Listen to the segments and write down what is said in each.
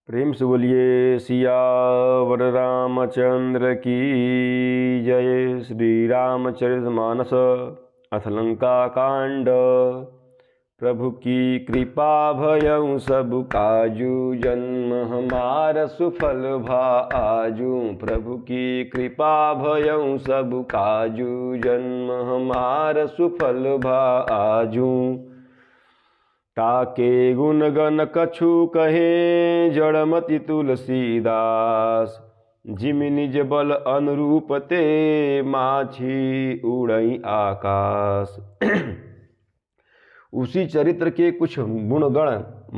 प्रेम से बोलिए सियावर रामचंद्र की जय। श्री रामचरितमानस अथ लंका कांड। प्रभु की कृपा भयउ सब काजू, जन्म हमार सुफल भा आजू। प्रभु की कृपा भयउ सब काजू, जन्म हमार सुफल भा आजू। ताके गुण गण कछु कहे, जड़मति तुलसीदास। जिम निज बल अनुरूप ते, माछी उड़ई आकाश। उसी चरित्र के कुछ गुणगण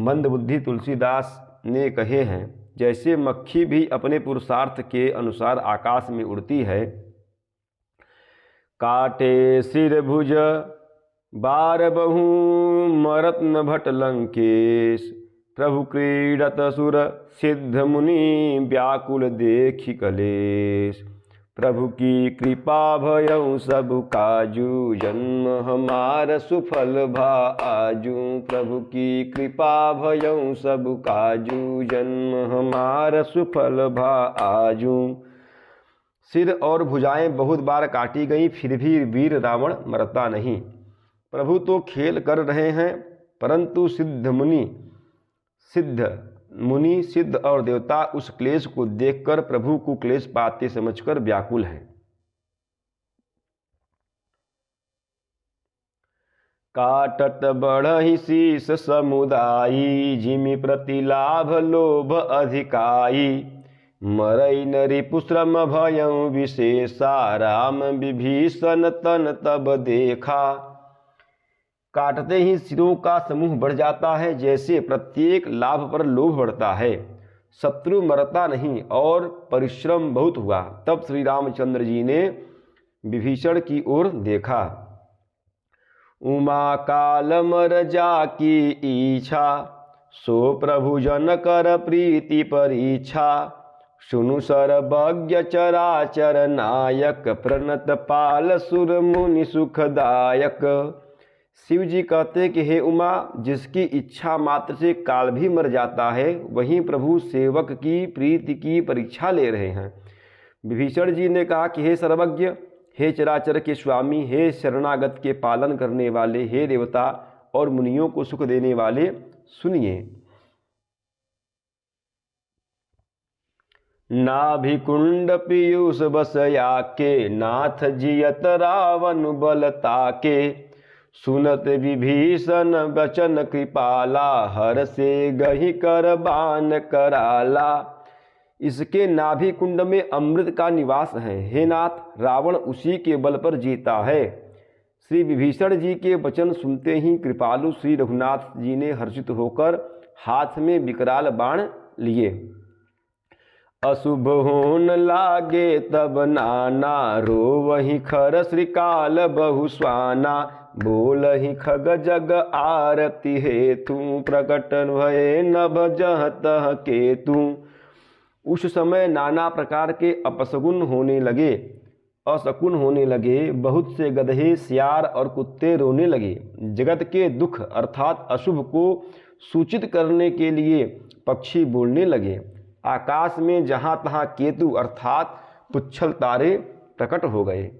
मंदबुद्धि तुलसीदास ने कहे हैं। जैसे मक्खी भी अपने पुरुषार्थ के अनुसार आकाश में उड़ती है। काटे सिर भुज बार बहु, मरत न भट लंकेश। प्रभु क्रीडत सुर सिद्ध मुनि, व्याकुल देखि कलेश। प्रभु की कृपा भयउ सब काजू, जन्म हमार सुफल भा आजू। प्रभु की कृपा भयउ सब काजू, जन्म हमार सुफल भा आजू। सिर और भुजाएं बहुत बार काटी गई, फिर भी वीर रावण मरता नहीं। प्रभु तो खेल कर रहे हैं, परंतु सिद्ध और देवता उस क्लेश को देखकर प्रभु को क्लेश पाते समझकर व्याकुल हैं। काटत बढ़हि शीस समुदायी, जिमि प्रतिलाभ लोभ अधिकाई। मरई न रिपुश्रम भयउ विशेषा, राम विभीषण तन तब देखा। काटते ही सिरों का समूह बढ़ जाता है, जैसे प्रत्येक लाभ पर लोभ बढ़ता है। शत्रु मरता नहीं और परिश्रम बहुत हुआ। तब श्री रामचंद्र जी ने विभीषण की ओर देखा। उमा काल मर जाकी इच्छा, सो प्रभु जन कर प्रीति परीक्षा। सुनु सर्वज्ञ चराचर नायक, प्रणत पाल सुर मुनि सुखदायक। शिव जी कहते कि हे उमा, जिसकी इच्छा मात्र से काल भी मर जाता है, वहीं प्रभु सेवक की प्रीति की परीक्षा ले रहे हैं। विभीषण जी ने कहा कि हे सर्वज्ञ, हे चराचर के स्वामी, हे शरणागत के पालन करने वाले, हे देवता और मुनियों को सुख देने वाले, सुनिए। नाभिकुंड पीयूष बसया के, नाथ जियत रावण बल ताके। सुनत विभीषण वचन कृपाला, हर से गहि कर बान कराला। इसके नाभि कुंड में अमृत का निवास है। हे नाथ, रावण उसी के बल पर जीता है। श्री विभीषण जी के वचन सुनते ही कृपालु श्री रघुनाथ जी ने हर्षित होकर हाथ में विकराल बाण लिए। अशुभ होन लागे तब नाना, रोवहि खर श्रीकाल बहुस्वाना। बोलहि खग जग आरती हेतु, प्रकट भये नभ जह तह केतु। उस समय नाना प्रकार के अपशकुन होने लगे। बहुत से गधे, सियार और कुत्ते रोने लगे। जगत के दुख अर्थात अशुभ को सूचित करने के लिए पक्षी बोलने लगे। आकाश में जहाँ तहाँ केतु अर्थात पुच्छल तारे प्रकट हो गए।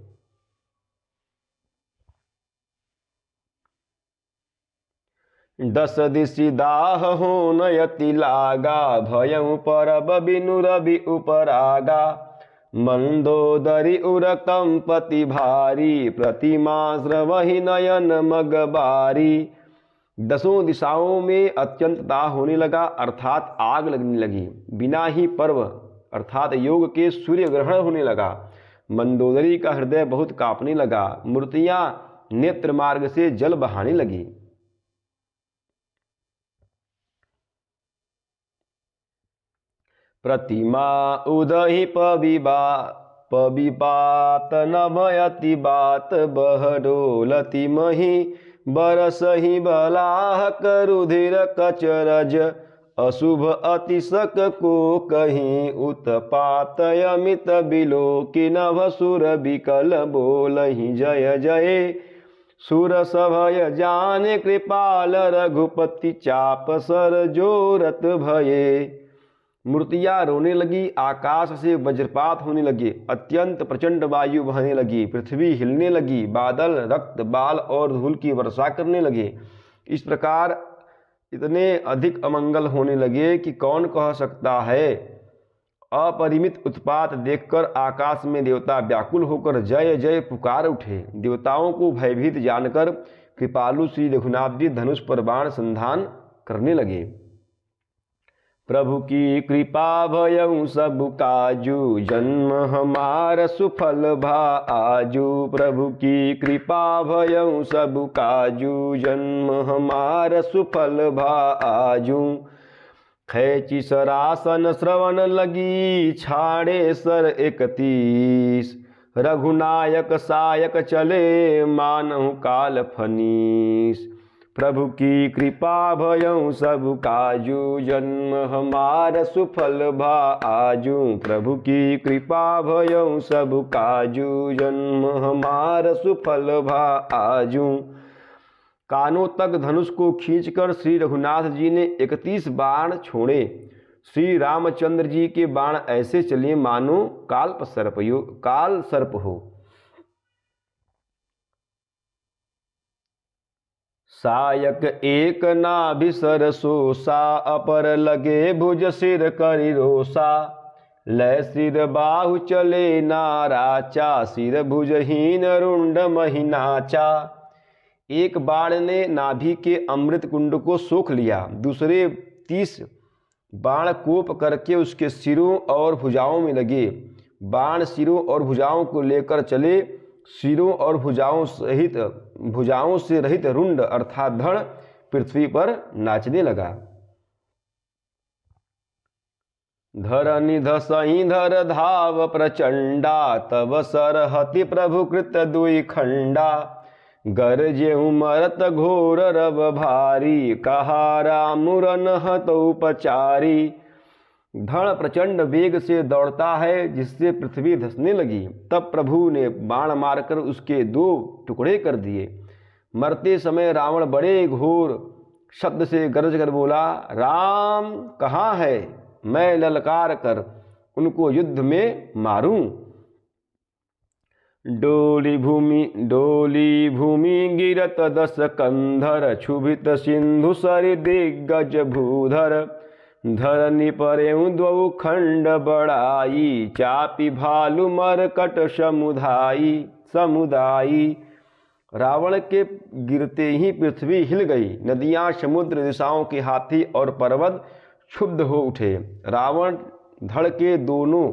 दस दिशि दाह होन यति लागा, भयउ परब बिनु रवि उपरागा। मंदोदरी उर कंपति भारी, प्रतिमा स्रवहि नयन मगबारी। दसों दिशाओं में अत्यंत दाह होने लगा अर्थात आग लगने लगी। बिना ही पर्व अर्थात योग के सूर्य ग्रहण होने लगा। मंदोदरी का हृदय बहुत कांपने लगा। मूर्तियां नेत्र मार्ग से जल बहाने लगी। प्रतिमा उदहि पविबात, नभयति बात बहडोलति मही। बरसहि बलाह करुधिर कचरज, अशुभ अतिशक को कहीं। उत्पात अमित बिलोकि नभ, सुर बिकल बोलहि जय जय। सुर सभय जाने कृपाल, रघुपति चाप सर जोरत भये। मूर्तियां रोने लगी, आकाश से वज्रपात होने लगे, अत्यंत प्रचंड वायु बहने लगी, पृथ्वी हिलने लगी, बादल रक्त बाल और धूल की वर्षा करने लगे। इस प्रकार इतने अधिक अमंगल होने लगे कि कौन कह सकता है। अपरिमित उत्पात देखकर आकाश में देवता व्याकुल होकर जय जय पुकार उठे। देवताओं को भयभीत जानकर कृपालु श्री रघुनाथ जी धनुष पर बाण संधान करने लगे। प्रभु की कृपा भयउ सब काजू, जन्म हमार सुफल भा आजू। प्रभु की कृपा भयउ सब काजू, जन्म हमार सुफल भा आजू। खैची सरासन श्रवण लगी, छाड़े सर 31। रघुनायक सायक चले, मानहु काल फनीस। प्रभु की कृपा भयउ सब काजू, जन्म हमार सुफल भा आजू। प्रभु की कृपा भयउ सब काजू, जन्म हमार सुफल भा आजू। कानों तक धनुष को खींचकर श्री रघुनाथ जी ने 31 बाण छोड़े। श्री रामचंद्र जी के बाण ऐसे चले मानो काल सर्प हो। सायक एक नाभिसर सोसा, अपर लगे भुज सिर करि रोसा। लय सिर बाहु चले नाराचा, सिर भुजहीन रुंड महिनाचा। एक बाण ने नाभि के अमृत कुंड को सोख लिया, दूसरे 30 बाण कोप करके उसके सिरों और भुजाओं में लगे। बाण सिरों और भुजाओं को लेकर चले। सिरों और भुजाओं से रहित रुंड अर्थात धड़ पृथ्वी पर नाचने लगा। धर निध सही धर धाव प्रचंडा, तब सरहति प्रभु कृत दुई खंडा। गरजे उमरत घोर रव भारी, कहारा मुरन हतोपचारी। धड़ प्रचंड वेग से दौड़ता है जिससे पृथ्वी धंसने लगी। तब प्रभु ने बाण मारकर उसके 2 टुकड़े कर दिए। मरते समय रावण बड़े घोर शब्द से गरज कर बोला, राम कहाँ है, मैं ललकार कर उनको युद्ध में मारूं। डोली भूमि गिरत 10 कंधर, क्षुभित सिंधु सरि दिग्गज भूधर। धरनी परेउ 2 खंड बड़ाई, चापी भालु मरकट समुदायी। रावण के गिरते ही पृथ्वी हिल गई। नदियां, समुद्र, दिशाओं के हाथी और पर्वत क्षुब्ध हो उठे। रावण धड़ के दोनों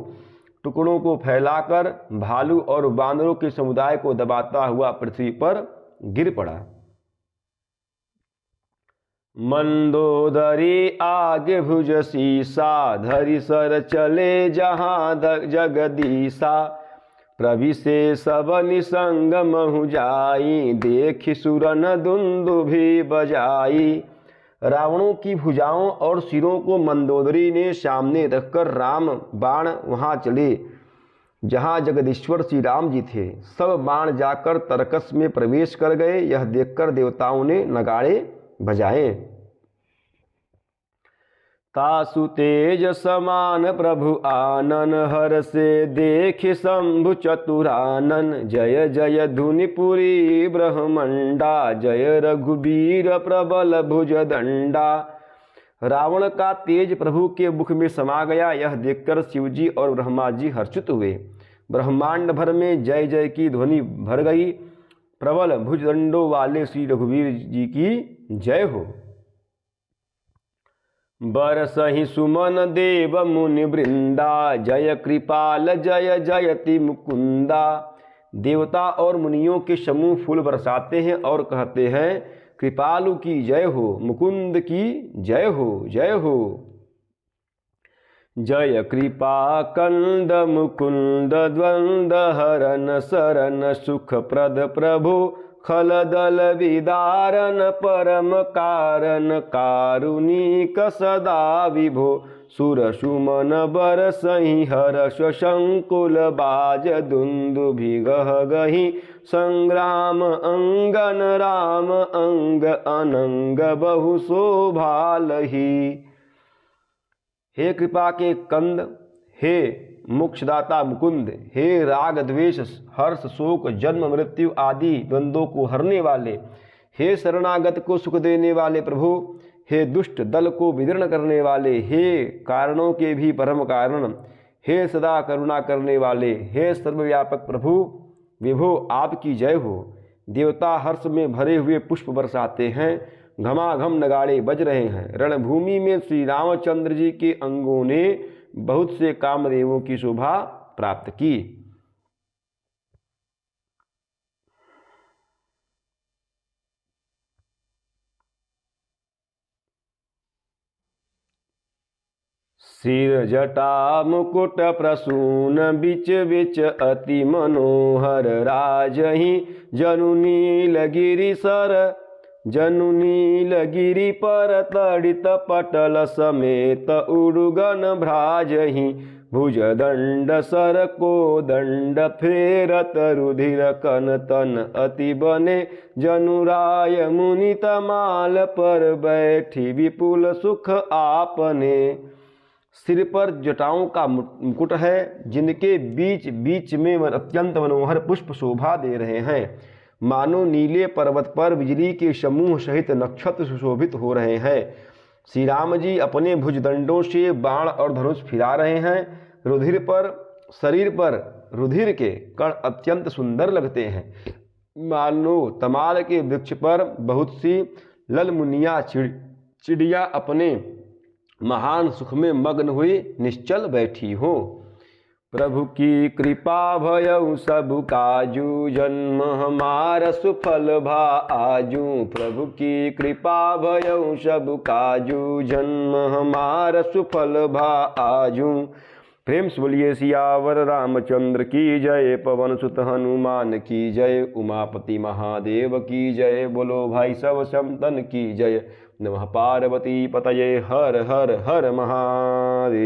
टुकड़ों को फैलाकर भालू और बानरों के समुदाय को दबाता हुआ पृथ्वी पर गिर पड़ा। मंदोदरी आगे भुज सीसा, धरि सर चले जहाँ जगदीसा। प्रविशे सब निसंग महु जाई, देखि सुरन दुंदुभि बजाई। रावणों की भुजाओं और सिरों को मंदोदरी ने सामने रखकर राम बाण वहां चले जहां जगदीश्वर श्री राम जी थे। सब बाण जाकर तरकस में प्रवेश कर गए। यह देखकर देवताओं ने नगाड़े बजाए। तासु तेज समान प्रभु आनन, हर से देख शंभु चतुरानन। जय जय धुनिपुरी ब्रह्मंडा, जय रघुबीर प्रबल भुज दंडा। रावण का तेज प्रभु के मुख में समा गया। यह देखकर शिवजी और ब्रह्मा जी हर्षित हुए। ब्रह्मांड भर में जय जय की ध्वनि भर गई। प्रबल भुजदंडों वाले श्री रघुवीर जी की जय हो। बरसहि सुमन देव मुनि वृंदा, जय कृपाल जय जयति मुकुंदा। देवता और मुनियों के समूह फूल बरसाते हैं और कहते हैं, कृपालु की जय हो, मुकुंद की जय हो, जय हो। जय कृपा कंद मुकुंद द्वंद हरन शरण सुखप्रद प्रभु। खलदल विदारन परम कारण, कारुणिक सदा विभो। सुर सुमन बरसहि हर्ष संकुल, बाज दुंदुभि गह गहि संग्राम। अंगन राम अंग अनंग, बहु शोभालहि। हे कृपा के कंद, हे मोक्षदाता मुकुंद, हे राग द्वेष हर्ष शोक जन्म मृत्यु आदि द्वंद्वों को हरने वाले, हे शरणागत को सुख देने वाले प्रभु, हे दुष्ट दल को विदीर्ण करने वाले, हे कारणों के भी परम कारण, हे सदा करुणा करने वाले, हे सर्वव्यापक प्रभु विभो आपकी जय हो। देवता हर्ष में भरे हुए पुष्प बरसाते हैं, घमाघम नगाड़े बज रहे हैं। रणभूमि में श्री रामचंद्र जी के अंगों ने बहुत से कामदेवों की शोभा प्राप्त की। सिर जटा मुकुट प्रसून बिच बिच अति मनोहर राजहि, जनु नीलगिरि सर जनु नीलगिरि पर तड़ित पटल समेत उड़गन भ्राजहि, भुज दंड सर को दंड फेरत रुधिर कन तन अति बने, जनुराय मुनि तमाल पर बैठी विपुल सुख आपने। सिर पर जटाओं का मुकुट है, जिनके बीच बीच में अत्यंत मनोहर पुष्प शोभा दे रहे हैं। मानो नीले पर्वत पर बिजली के समूह सहित नक्षत्र सुशोभित हो रहे हैं। श्री राम जी अपने भुजदंडों से बाण और धनुष फिरा रहे हैं। रुधिर पर शरीर पर रुधिर के कण अत्यंत सुंदर लगते हैं। मानो तमाल के वृक्ष पर बहुत सी ललमुनिया चिड़िया अपने महान सुख में मग्न हुई निश्चल बैठी हो। प्रभु की कृपा भयउ सब काजू, जन्म हमारा सुफल भा आजू। प्रभु की कृपा भयउ सब काजू, जन्म हमारा सुफल भा आजू। प्रेम से बोलिए सियावर रामचंद्र की जय, पवन सुत हनुमान की जय, उमापति महादेव की जय। बोलो भाई सब संतन की जय। नमः पार्वती पतये, हर हर हर महादेव।